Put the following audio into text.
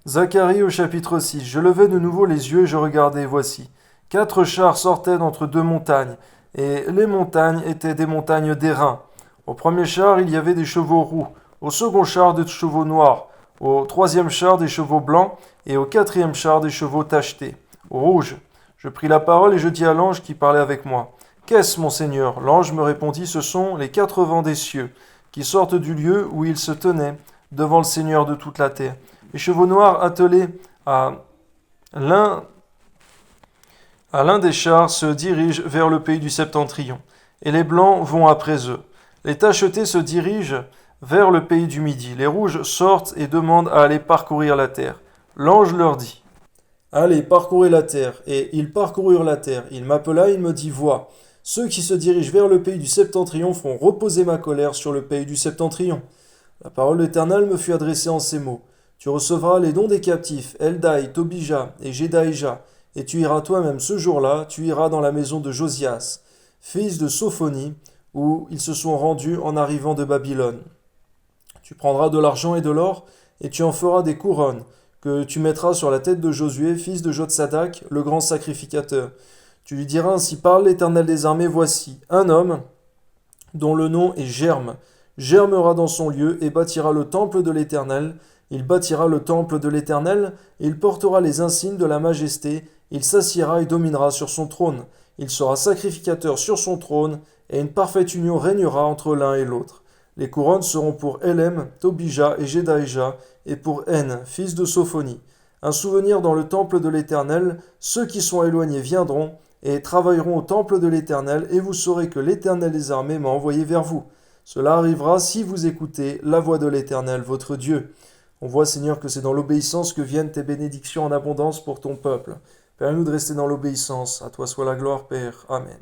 Zacharie au chapitre 6. Je levai de nouveau les yeux et je regardai, et voici. 4 chars sortaient d'entre 2 montagnes, et les montagnes étaient des montagnes d'airain. Au premier char, il y avait des chevaux roux, au second char des chevaux noirs, au troisième char des chevaux blancs, et au quatrième char des chevaux tachetés, rouges. Je pris la parole et je dis à l'ange qui parlait avec moi. Qu'est-ce, mon Seigneur? L'ange me répondit, ce sont les 4 vents des cieux, qui sortent du lieu où ils se tenaient, devant le Seigneur de toute la terre. Les chevaux noirs attelés à l'un des chars se dirigent vers le pays du septentrion, et les blancs vont après eux. Les tachetés se dirigent vers le pays du midi. Les rouges sortent et demandent à aller parcourir la terre. L'ange leur dit, allez, parcourez la terre. Et ils parcoururent la terre. Il m'appela, il me dit, vois, ceux qui se dirigent vers le pays du septentrion feront reposer ma colère sur le pays du septentrion. La parole de l'Éternel me fut adressée en ces mots. Tu recevras les dons des captifs, Eldai, Tobija et Jedaïja, et tu iras toi-même ce jour-là, tu iras dans la maison de Josias, fils de Sophonie, où ils se sont rendus en arrivant de Babylone. Tu prendras de l'argent et de l'or, et tu en feras des couronnes, que tu mettras sur la tête de Josué, fils de Jotsadak, le grand sacrificateur. Tu lui diras ainsi parle l'Éternel des armées, voici, un homme dont le nom est Germe, germera dans son lieu et bâtira le temple de l'Éternel. Il bâtira le temple de l'Éternel, et il portera les insignes de la majesté, il s'assiera et dominera sur son trône. Il sera sacrificateur sur son trône, et une parfaite union régnera entre l'un et l'autre. Les couronnes seront pour Élem, Tobija et Jedaïja, et pour En, fils de Sophonie. Un souvenir dans le temple de l'Éternel, ceux qui sont éloignés viendront, et travailleront au temple de l'Éternel, et vous saurez que l'Éternel des armées m'a envoyé vers vous. Cela arrivera si vous écoutez la voix de l'Éternel, votre Dieu. On voit, Seigneur, que c'est dans l'obéissance que viennent tes bénédictions en abondance pour ton peuple. Permets-nous de rester dans l'obéissance. À toi soit la gloire, Père. Amen.